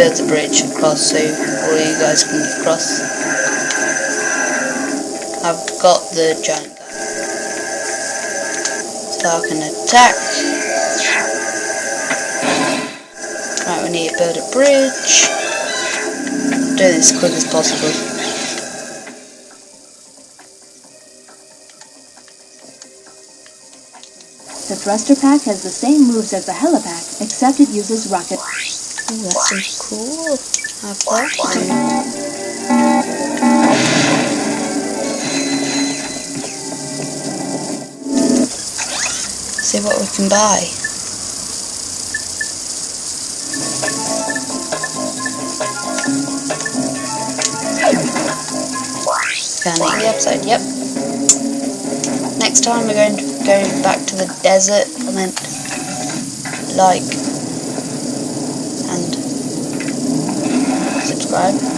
build the bridge across so all you guys can cross. I've got the giant guy, so I can attack. Right, we need to build a bridge. Do this as quick as possible. The thruster pack has the same moves as the helipack, except it uses rocket. Ooh, that's so cool. Have that. See what we can buy. Can I eat the episode? Yep. Next time we're going to go back to the desert, comment, like, and subscribe.